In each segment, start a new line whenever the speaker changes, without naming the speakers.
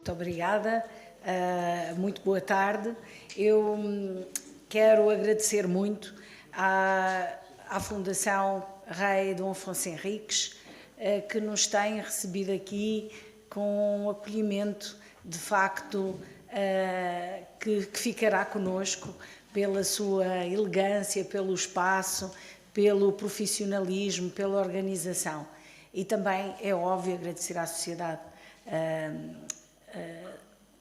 Muito obrigada, muito boa tarde. Eu quero agradecer muito à Fundação Rei Dom Afonso Henriques, que nos tem recebido aqui com um acolhimento, de facto, que ficará conosco pela sua elegância, pelo espaço, pelo profissionalismo, pela organização. E também, é óbvio, agradecer à Sociedade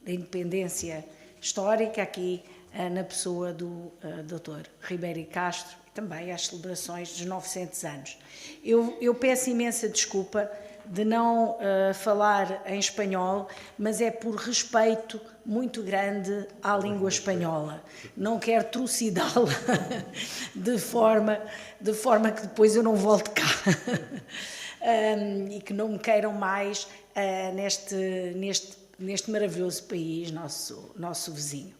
da Independência Histórica, aqui na pessoa do Dr. Ribeiro e Castro, e também às celebrações dos 900 anos. Eu peço imensa desculpa de não falar em espanhol, mas é por respeito muito grande à língua espanhola. Não quero trucidá-la de forma que depois eu não volte cá. E que não me queiram mais neste maravilhoso país, nosso vizinho.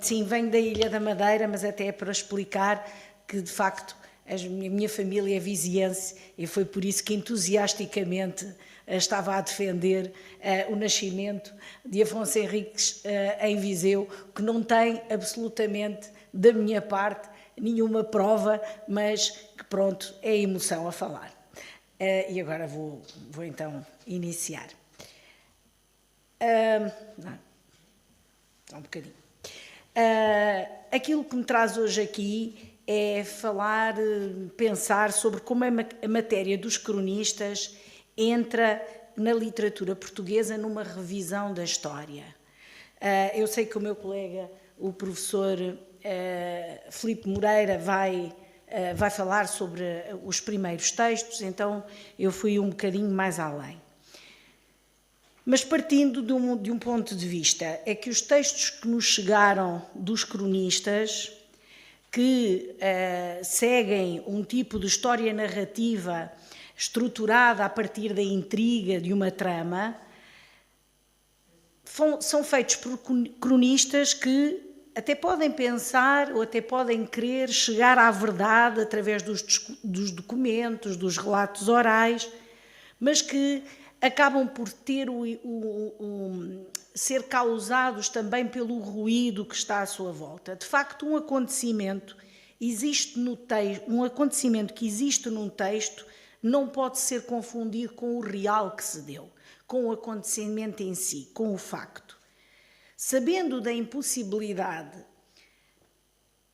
Sim, venho da Ilha da Madeira, mas até é para explicar que, de facto, a minha família é viziense e foi por isso que entusiasticamente estava a defender o nascimento de Afonso Henriques em Viseu, que não tem absolutamente, da minha parte, nenhuma prova, mas que, pronto, é emoção a falar. E agora vou então iniciar. Só um bocadinho. Aquilo que me traz hoje aqui é falar, pensar sobre como a matéria dos cronistas entra na literatura portuguesa numa revisão da história. Eu sei que o meu colega, o professor Filipe Moreira, vai falar sobre os primeiros textos, então eu fui um bocadinho mais além. Mas partindo de um ponto de vista, é que os textos que nos chegaram dos cronistas, que seguem um tipo de história narrativa estruturada a partir da intriga de uma trama, são feitos por cronistas que até podem pensar ou até podem querer chegar à verdade através dos documentos, dos relatos orais, mas que acabam por ser causados também pelo ruído que está à sua volta. De facto, um acontecimento que existe num texto não pode ser confundido com o real que se deu, com o acontecimento em si, com o facto. Sabendo da impossibilidade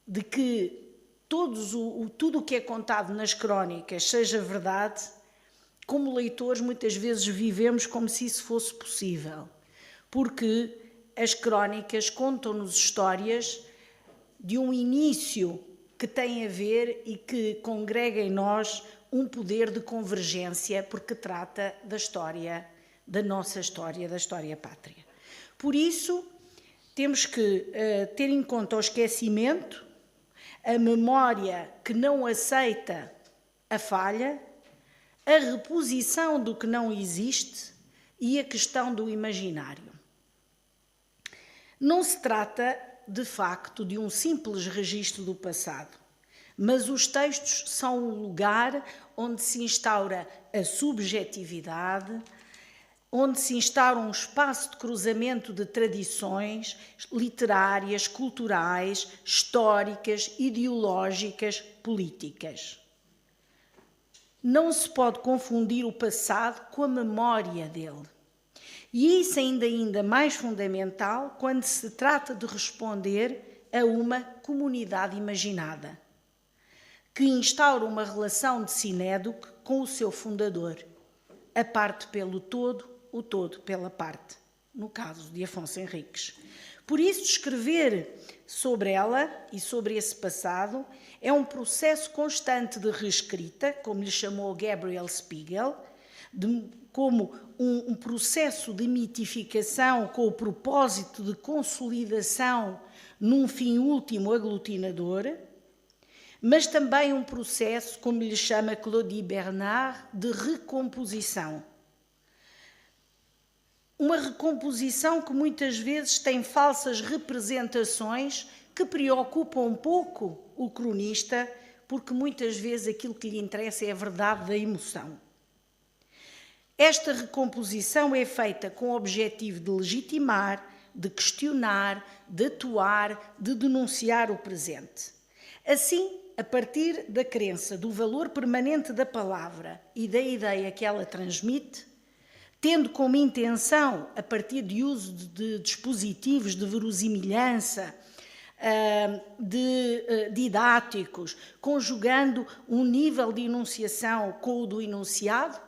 de que tudo o que é contado nas crónicas seja verdade, como leitores muitas vezes vivemos como se isso fosse possível, porque as crónicas contam-nos histórias de um início que tem a ver e que congrega em nós um poder de convergência, porque trata da história, da nossa história, da história pátria. Por isso, temos que ter em conta o esquecimento, a memória que não aceita a falha, a reposição do que não existe e a questão do imaginário. Não se trata, de facto, de um simples registro do passado, mas os textos são um lugar onde se instaura a subjetividade, onde se instaura um espaço de cruzamento de tradições literárias, culturais, históricas, ideológicas, políticas. Não se pode confundir o passado com a memória dele. E isso é ainda mais fundamental quando se trata de responder a uma comunidade imaginada, que instaura uma relação de sinédoque com o seu fundador, a parte pelo todo, o todo pela parte, no caso de Afonso Henriques. Por isso, escrever sobre ela e sobre esse passado é um processo constante de reescrita, como lhe chamou Gabriel Spiegel, como um processo de mitificação com o propósito de consolidação num fim último aglutinador, mas também um processo, como lhe chama Claudie Bernard, de recomposição. Uma recomposição que muitas vezes tem falsas representações que preocupam um pouco o cronista, porque muitas vezes aquilo que lhe interessa é a verdade da emoção. Esta recomposição é feita com o objetivo de legitimar, de questionar, de atuar, de denunciar o presente. Assim, a partir da crença do valor permanente da palavra e da ideia que ela transmite, tendo como intenção, a partir de uso de dispositivos de verosimilhança, didáticos, conjugando um nível de enunciação com o do enunciado,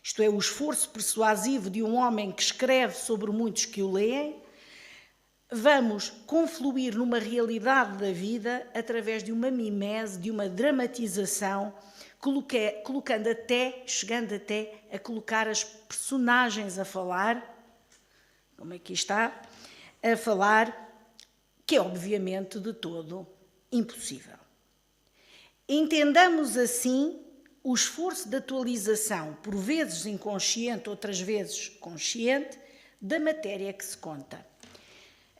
isto é, o esforço persuasivo de um homem que escreve sobre muitos que o leem, vamos confluir numa realidade da vida através de uma mimese, de uma dramatização, chegando até a colocar as personagens a falar, como aqui está, a falar, que é obviamente de todo impossível. Entendamos assim o esforço de atualização, por vezes inconsciente, outras vezes consciente, da matéria que se conta.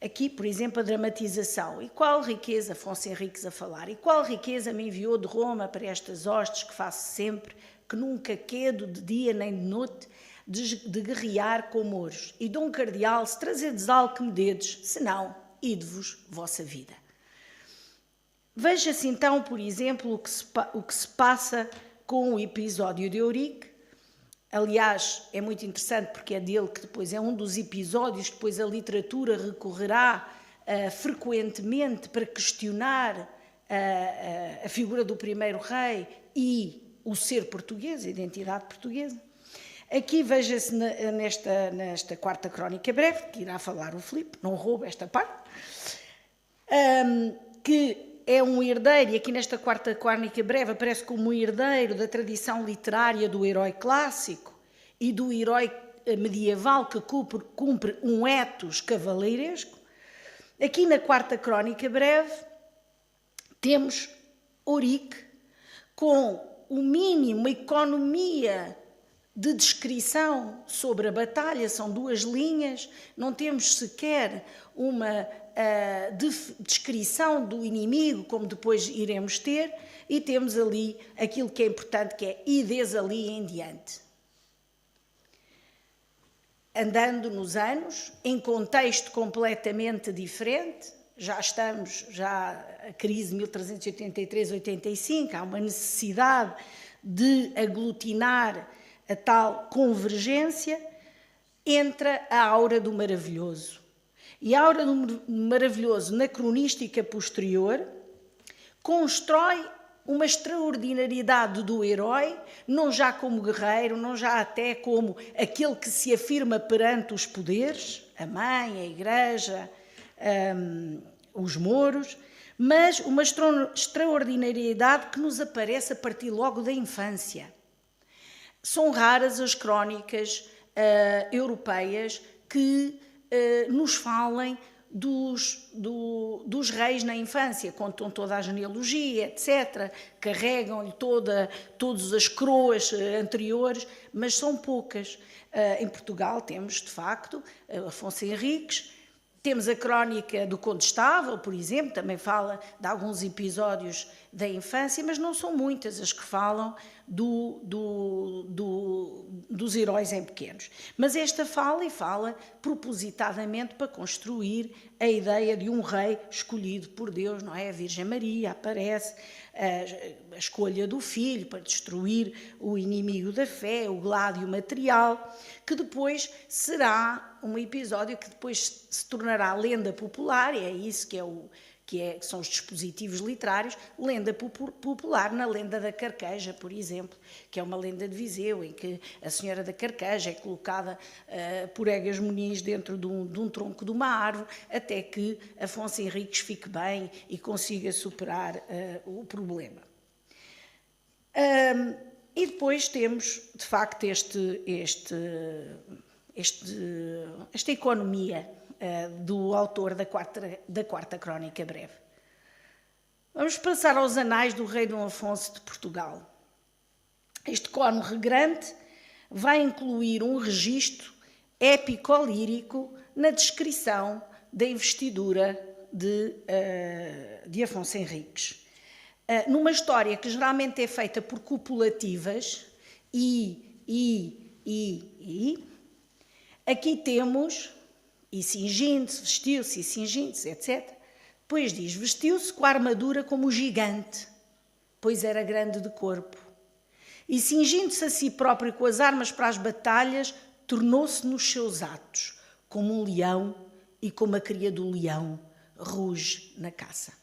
Aqui, por exemplo, a dramatização. E qual riqueza, Afonso Henriques a falar, e qual riqueza me enviou de Roma para estas hostes que faço sempre, que nunca quedo de dia nem de noite, de guerrear com mouros. E Dom Cardeal, se trazedes algo que me dedes, senão, ide-vos vossa vida. Veja-se então, por exemplo, o que se passa com o episódio de Eurique. Aliás, é muito interessante porque é dele que depois é um dos episódios que depois a literatura recorrerá frequentemente para questionar a figura do primeiro rei e o ser português, a identidade portuguesa. Aqui veja-se nesta quarta crónica breve, que irá falar o Filipe, não roubo esta parte, que é um herdeiro, e aqui nesta quarta crónica breve aparece como um herdeiro da tradição literária do herói clássico e do herói medieval que cumpre um ethos cavaleiresco. Aqui na quarta crónica breve temos Eurique com o mínimo economia de descrição sobre a batalha, são 2 linhas, não temos sequer uma descrição do inimigo, como depois iremos ter, e temos ali aquilo que é importante, que é ides ali em diante. Andando nos anos, em contexto completamente diferente, já a crise de 1383-85, há uma necessidade de aglutinar a tal convergência, entra a aura do maravilhoso. E a aura do maravilhoso, na cronística posterior, constrói uma extraordinariedade do herói, não já como guerreiro, não já até como aquele que se afirma perante os poderes, a mãe, a igreja, os mouros, mas uma extraordinariedade que nos aparece a partir logo da infância. São raras as crónicas europeias que nos falem dos reis na infância, contam toda a genealogia, etc., carregam-lhe todas as coroas anteriores, mas são poucas. Em Portugal temos, de facto, Afonso Henriques, temos a crónica do Condestável, por exemplo, também fala de alguns episódios da infância, mas não são muitas as que falam dos heróis em pequenos. Mas esta fala propositadamente para construir a ideia de um rei escolhido por Deus, não é? A Virgem Maria aparece, a escolha do filho para destruir o inimigo da fé, o gládio material, que depois será um episódio que depois se tornará lenda popular, e é isso que são os dispositivos literários, lenda popular na lenda da Carqueja, por exemplo, que é uma lenda de Viseu, em que a Senhora da Carqueja é colocada por Egas Muniz dentro de um tronco de uma árvore, até que Afonso Henriques fique bem e consiga superar o problema. E depois temos, de facto, esta economia do autor da quarta crónica breve. Vamos passar aos anais do rei Dom Afonso de Portugal. Este cóno regrante vai incluir um registro épico-lírico na descrição da investidura de Afonso Henriques. Numa história que geralmente é feita por copulativas e Aqui temos, e cingindo-se, vestiu-se e cingindo-se, etc. Depois diz, vestiu-se com a armadura como gigante, pois era grande de corpo. E cingindo-se a si próprio com as armas para as batalhas, tornou-se nos seus atos, como um leão e como a cria do leão ruge na caça.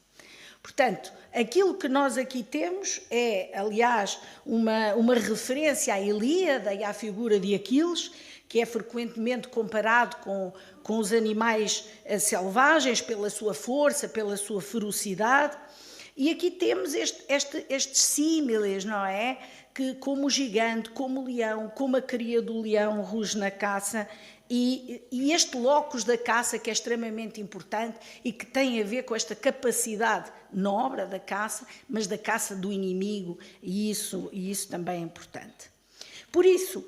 Portanto, aquilo que nós aqui temos é, aliás, uma referência à Ilíada e à figura de Aquiles, que é frequentemente comparado com os animais selvagens pela sua força, pela sua ferocidade. E aqui temos estes símiles, não é? Que como o gigante, como o leão, como a cria do leão ruge na caça, e este locus da caça que é extremamente importante e que tem a ver com esta capacidade nobre da caça, mas da caça do inimigo, e isso também é importante. Por isso,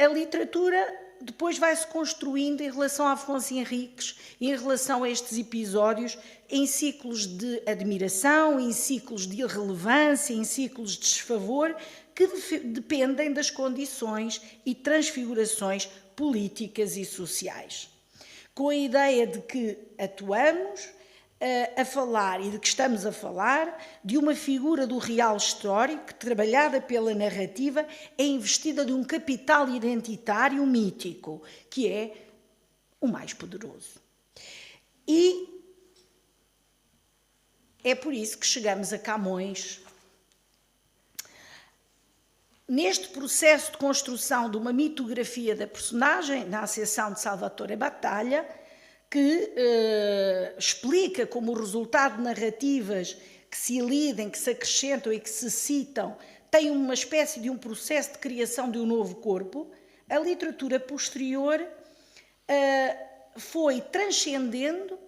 a literatura depois vai-se construindo em relação a Afonso Henriques, em relação a estes episódios, em ciclos de admiração, em ciclos de irrelevância, em ciclos de desfavor, que dependem das condições e transfigurações políticas e sociais. Com a ideia de que atuamos a falar e de que estamos a falar de uma figura do real histórico que, trabalhada pela narrativa, é investida de um capital identitário mítico, que é o mais poderoso. E é por isso que chegamos a Camões. Neste processo de construção de uma mitografia da personagem, na acessão de Salvatore Battaglia, que explica como o resultado de narrativas que se elidem, que se acrescentam e que se citam, tem uma espécie de um processo de criação de um novo corpo, a literatura posterior foi transitando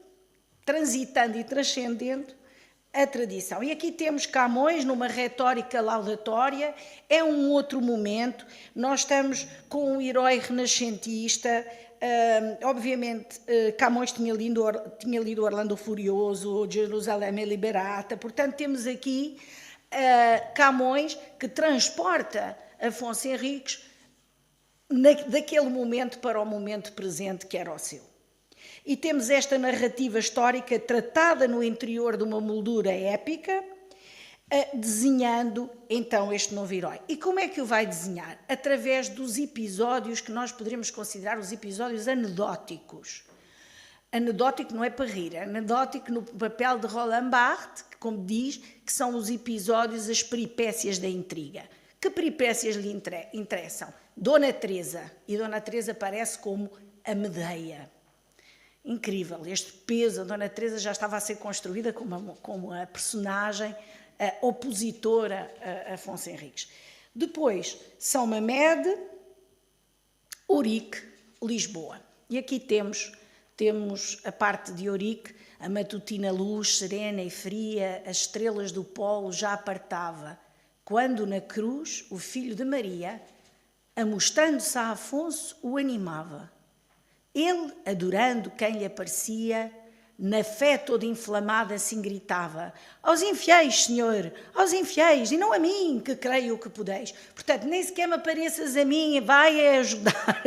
e transcendendo a tradição. E aqui temos Camões numa retórica laudatória, é um outro momento, nós estamos com um herói renascentista. Obviamente, Camões tinha lido Orlando Furioso, Jerusalém Liberata, portanto temos aqui Camões que transporta Afonso Henriques daquele momento para o momento presente que era o seu. E temos esta narrativa histórica tratada no interior de uma moldura épica, desenhando então este novo herói. E como é que o vai desenhar? Através dos episódios que nós poderemos considerar os episódios anedóticos. Anedótico não é para rir, é anedótico no papel de Roland Barthes, que, como diz, que são os episódios, as peripécias da intriga. Que peripécias lhe interessam? Dona Teresa. E Dona Teresa aparece como a Medeia. Incrível, este peso, a Dona Teresa já estava a ser construída como a personagem opositora a Afonso Henriques. Depois, São Mamede, Ourique, Lisboa. E aqui temos a parte de Ourique, a matutina luz serena e fria, as estrelas do polo já apartava, quando na cruz o filho de Maria, amostrando-se a Afonso, o animava. Ele, adorando quem lhe aparecia, na fé toda inflamada assim gritava: aos infiéis, Senhor, aos infiéis, e não a mim, que creio que podeis. Portanto, nem sequer me apareças a mim, vai ajudar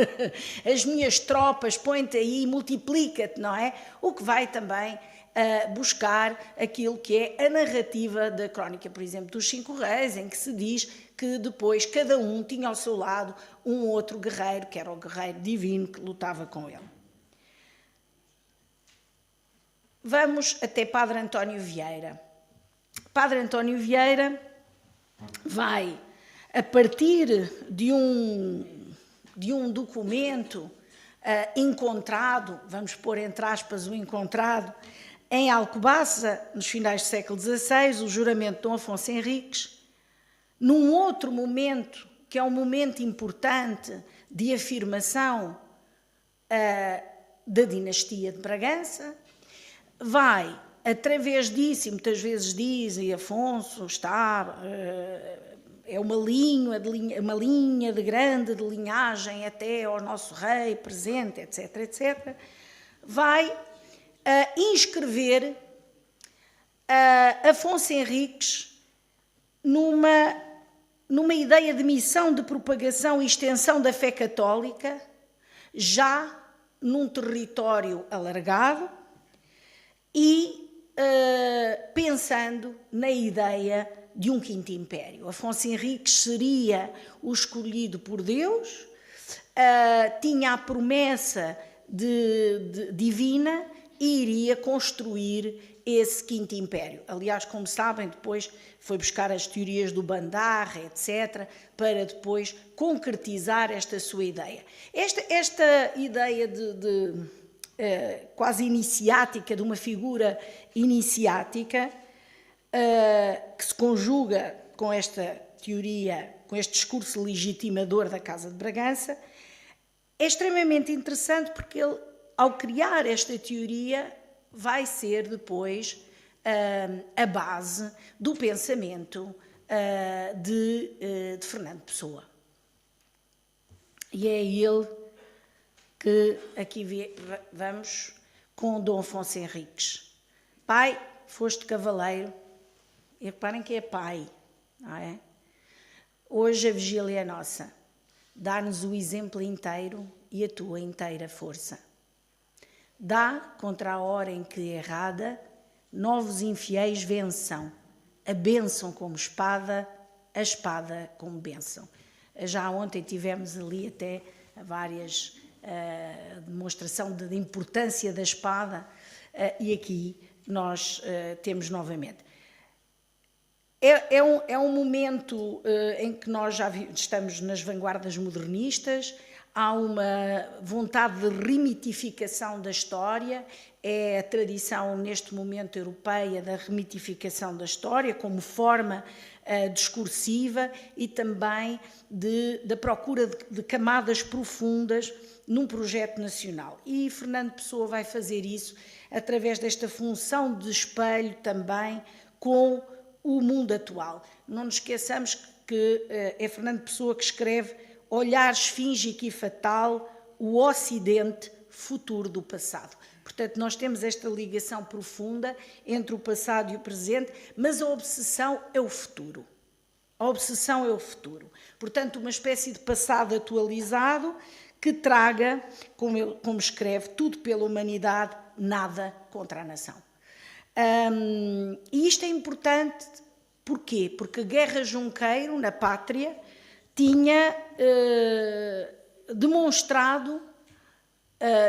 as minhas tropas, põe-te aí, multiplica-te, não é? O que vai também buscar aquilo que é a narrativa da crónica, por exemplo, dos 5 reis, em que se diz que depois cada um tinha ao seu lado um outro guerreiro, que era o guerreiro divino que lutava com ele. Vamos até Padre António Vieira. Padre António Vieira vai, a partir de um documento encontrado, vamos pôr entre aspas o encontrado, em Alcobaça, nos finais do século XVI, o juramento de Dom Afonso Henriques, num outro momento, que é um momento importante de afirmação da dinastia de Bragança, vai, através disso, e muitas vezes dizem, Afonso está, é uma linha de grande de linhagem até ao nosso rei presente, etc., etc., vai inscrever Afonso Henriques numa ideia de missão de propagação e extensão da fé católica, já num território alargado e pensando na ideia de um quinto império. Afonso Henriques seria o escolhido por Deus, tinha a promessa divina e iria construir esse quinto império. Aliás, como sabem, depois foi buscar as teorias do Bandar, etc., para depois concretizar esta sua ideia. Esta ideia quase iniciática, de uma figura iniciática, que se conjuga com esta teoria, com este discurso legitimador da Casa de Bragança, é extremamente interessante porque ele, ao criar esta teoria, vai ser depois a base do pensamento de Fernando Pessoa. E é ele que aqui vamos com Dom Afonso Henriques. Pai, foste cavaleiro, e reparem que é pai, não é? Hoje a vigília é nossa. Dá-nos o exemplo inteiro e a tua inteira força. Dá, contra a hora em que errada, novos infiéis vençam, a bênção como espada, a espada como bênção. Já ontem tivemos ali até várias demonstração da importância da espada e aqui nós temos novamente. É um momento em que nós já estamos nas vanguardas modernistas, há uma vontade de remitificação da história, é a tradição neste momento europeia da remitificação da história como forma discursiva e também da procura de camadas profundas num projeto nacional. E Fernando Pessoa vai fazer isso através desta função de espelho também com o mundo atual. Não nos esqueçamos que é Fernando Pessoa que escreve Olhar esfíngico e fatal, o Ocidente, futuro do passado. Portanto, nós temos esta ligação profunda entre o passado e o presente, mas a obsessão é o futuro. A obsessão é o futuro. Portanto, uma espécie de passado atualizado que traga, como escreve, tudo pela humanidade, nada contra a nação. E isto é importante, porquê? Porque a Guerra Junqueiro, na Pátria, tinha demonstrado,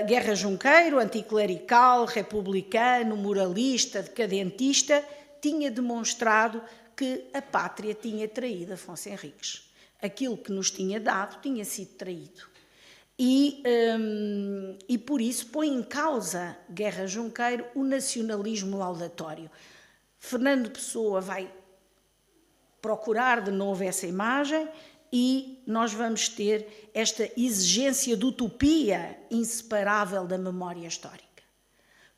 Guerra Junqueiro, anticlerical, republicano, moralista, decadentista, tinha demonstrado que a Pátria tinha traído Afonso Henriques. Aquilo que nos tinha dado tinha sido traído. E por isso põe em causa Guerra Junqueiro o nacionalismo laudatório. Fernando Pessoa vai procurar de novo essa imagem e nós vamos ter esta exigência de utopia inseparável da memória histórica.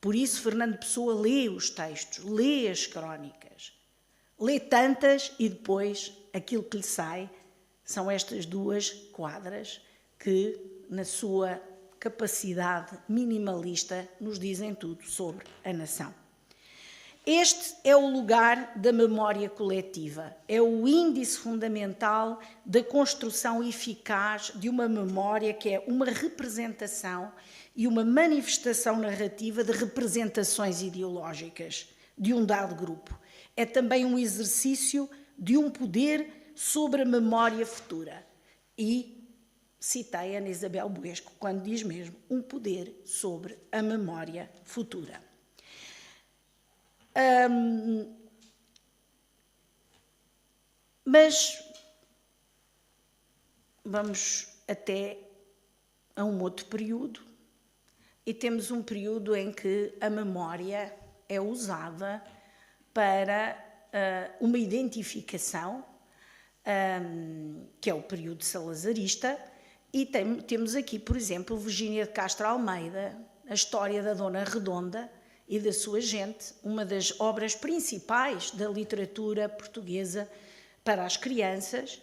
Por isso Fernando Pessoa lê os textos, lê as crónicas, lê tantas e depois aquilo que lhe sai são estas duas quadras que, na sua capacidade minimalista, nos dizem tudo sobre a nação. Este é o lugar da memória coletiva, é o índice fundamental da construção eficaz de uma memória que é uma representação e uma manifestação narrativa de representações ideológicas de um dado grupo. É também um exercício de um poder sobre a memória futura. E citei Ana Isabel Buesco quando diz mesmo um poder sobre a memória futura. Mas vamos até a um outro período e temos um período em que a memória é usada para uma identificação, que é o período salazarista, e temos aqui, por exemplo, Virgínia de Castro Almeida, a história da Dona Redonda e da sua gente, uma das obras principais da literatura portuguesa para as crianças,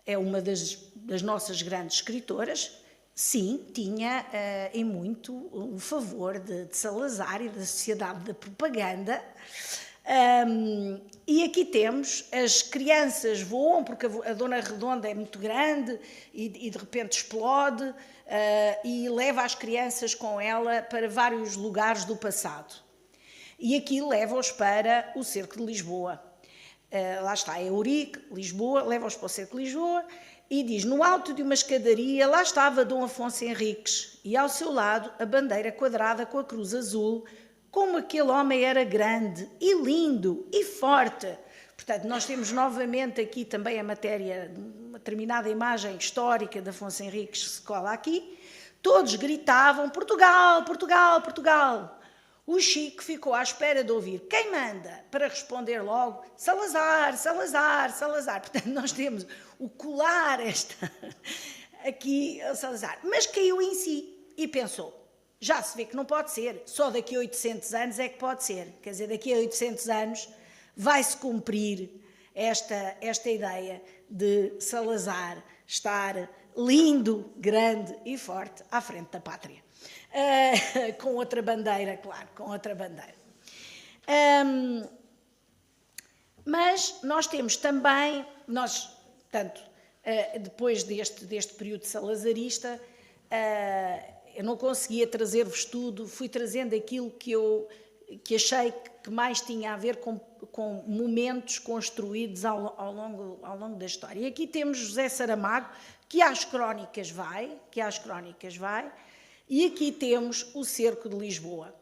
é uma das nossas grandes escritoras. Sim, tinha em muito o favor de Salazar e da Sociedade da Propaganda, E aqui temos, as crianças voam, porque a Dona Redonda é muito grande e de repente explode e leva as crianças com ela para vários lugares do passado. E aqui leva-os para o Cerco de Lisboa. Lá está, é Eurique, Lisboa, leva-os para o Cerco de Lisboa e diz: no alto de uma escadaria, lá estava Dom Afonso Henriques e ao seu lado a bandeira quadrada com a cruz azul. Como aquele homem era grande e lindo e forte. Portanto, nós temos novamente aqui também a matéria, uma determinada imagem histórica de Afonso Henriques que se cola aqui. Todos gritavam: Portugal, Portugal, Portugal. O Chico ficou à espera de ouvir quem manda, para responder logo: Salazar, Salazar, Salazar. Portanto, nós temos o colar aqui a Salazar. Mas caiu em si e pensou: já se vê que não pode ser, só daqui a 800 anos é que pode ser. Quer dizer, daqui a 800 anos vai-se cumprir esta ideia de Salazar estar lindo, grande e forte à frente da pátria. Com outra bandeira, claro, com outra bandeira. Mas nós temos também, depois deste período salazarista, eu não conseguia trazer-vos tudo, fui trazendo aquilo que achei que mais tinha a ver com momentos construídos ao longo da história. E aqui temos José Saramago, que às crónicas vai, e aqui temos o Cerco de Lisboa,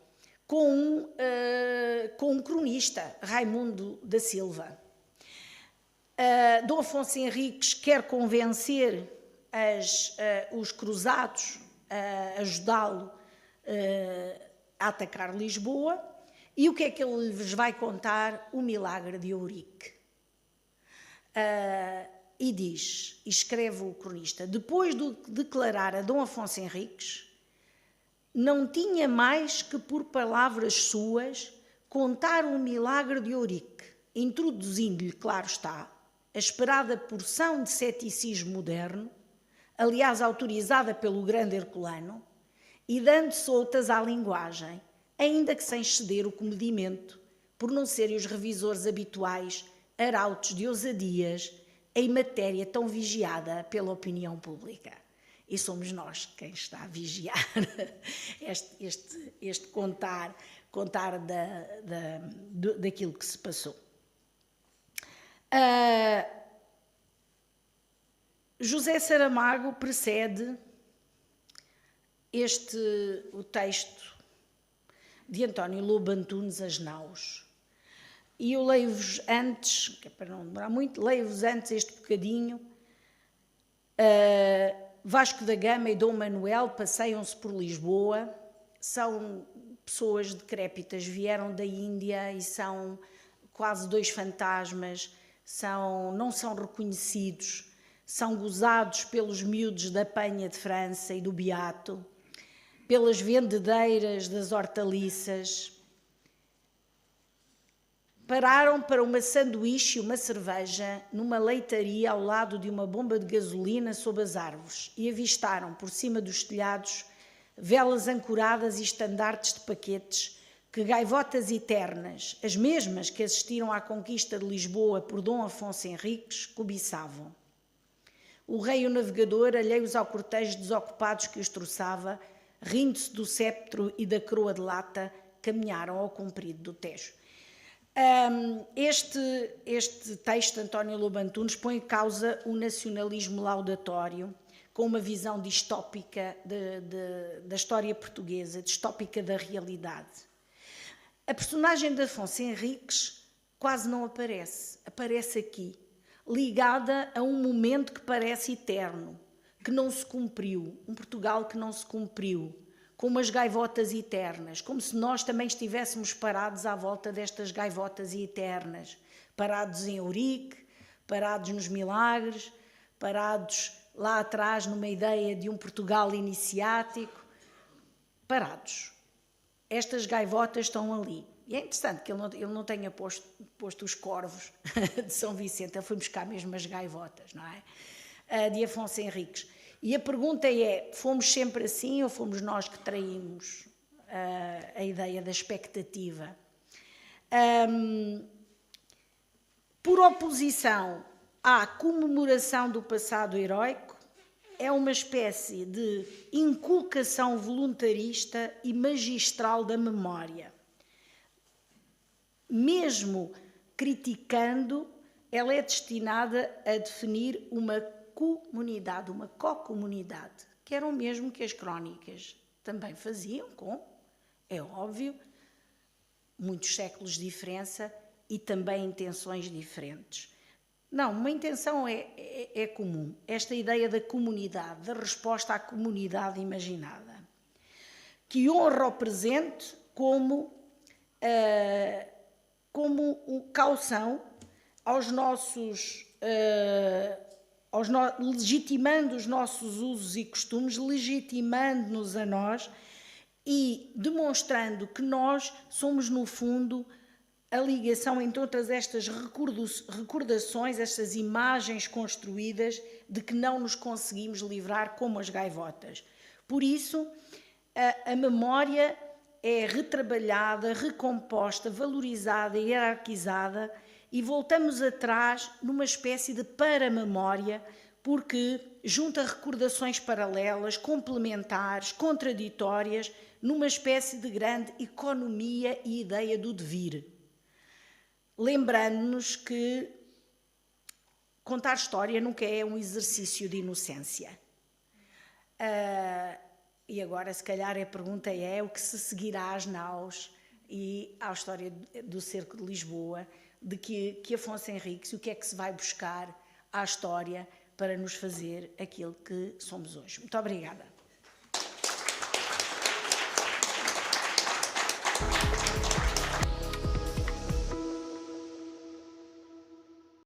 com um cronista, Raimundo da Silva. Dom Afonso Henriques quer convencer os cruzados a ajudá-lo a atacar Lisboa, e o que é que ele lhes vai contar? O milagre de Eurique. E diz, e escreve o cronista: depois de declarar a Dom Afonso Henriques, não tinha mais que por palavras suas contar o milagre de Eurique, introduzindo-lhe, claro está, a esperada porção de ceticismo moderno, aliás autorizada pelo grande Herculano, e dando soltas à linguagem, ainda que sem ceder o comedimento, por não serem os revisores habituais arautos de ousadias em matéria tão vigiada pela opinião pública. E somos nós quem está a vigiar este contar daquilo que se passou. José Saramago precede o texto de António Lobo Antunes, As Naus. E eu leio-vos antes, que é para não demorar muito, leio-vos antes este bocadinho. Vasco da Gama e Dom Manuel passeiam-se por Lisboa, são pessoas decrépitas, vieram da Índia e são quase dois fantasmas, não são reconhecidos, são gozados pelos miúdos da Penha de França e do Beato, pelas vendedeiras das hortaliças. Pararam para uma sanduíche e uma cerveja numa leitaria ao lado de uma bomba de gasolina sob as árvores e avistaram por cima dos telhados velas ancoradas e estandartes de paquetes que gaivotas eternas, as mesmas que assistiram à conquista de Lisboa por Dom Afonso Henriques, cobiçavam. O rei e o navegador, alheios ao cortejo desocupados que os troçava, rindo-se do sceptro e da coroa de lata, caminharam ao comprido do Tejo. Este texto de António Lobo Antunes põe em causa o nacionalismo laudatório, com uma visão distópica da história portuguesa, distópica da realidade. A personagem de Afonso Henriques quase não aparece aqui, ligada a um momento que parece eterno, que não se cumpriu, um Portugal que não se cumpriu, com umas gaivotas eternas, como se nós também estivéssemos parados à volta destas gaivotas eternas, parados em Eurique, parados nos milagres, parados lá atrás numa ideia de um Portugal iniciático, parados. Estas gaivotas estão ali. E é interessante que ele não tenha posto os corvos de São Vicente, ele foi buscar mesmo as gaivotas, não é? De Afonso Henriques. E a pergunta é, fomos sempre assim ou fomos nós que traímos a ideia da expectativa? Por oposição à comemoração do passado heroico, é uma espécie de inculcação voluntarista e magistral da memória. Mesmo criticando, ela é destinada a definir uma comunidade, uma co-comunidade, que era o mesmo que as crónicas também faziam, com, é óbvio, muitos séculos de diferença e também intenções diferentes. Não, uma intenção é comum, esta ideia da comunidade, da resposta à comunidade imaginada, que honra o presente como caução aos nossos, legitimando os nossos usos e costumes, legitimando-nos a nós e demonstrando que nós somos, no fundo, a ligação entre todas estas recordações, estas imagens construídas de que não nos conseguimos livrar como as gaivotas. Por isso, a memória é retrabalhada, recomposta, valorizada, hierarquizada e voltamos atrás numa espécie de paramemória, porque junta recordações paralelas, complementares, contraditórias, numa espécie de grande economia e ideia do devir. Lembrando-nos que contar história nunca é um exercício de inocência. E agora, se calhar, a pergunta é o que se seguirá às naus e à história do Cerco de Lisboa, de que Afonso Henriques, o que é que se vai buscar à história para nos fazer aquilo que somos hoje. Muito obrigada.